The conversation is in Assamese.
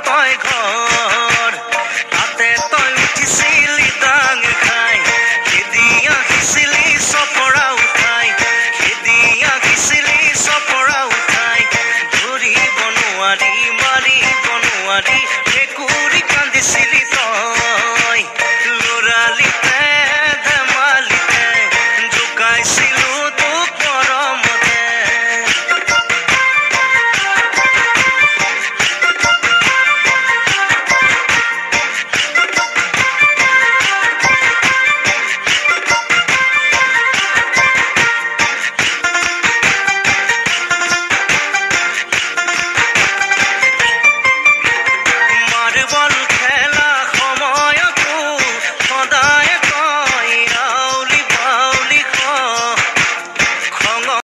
তই ঘৰ তাতে তই উঠিছিলি দাং খাই খেদি আহিছিলি চপৰা উঠাই খেদি আহিছিলি চপৰা উঠাই ধৰিব নোৱাৰি মাৰিব নোৱাৰি ভেকুৰী কান্দিছিলি তই লৰালিতে ধেমালিতে জোকাইছিলো তোক মৰমতে মাৰ্বল খেল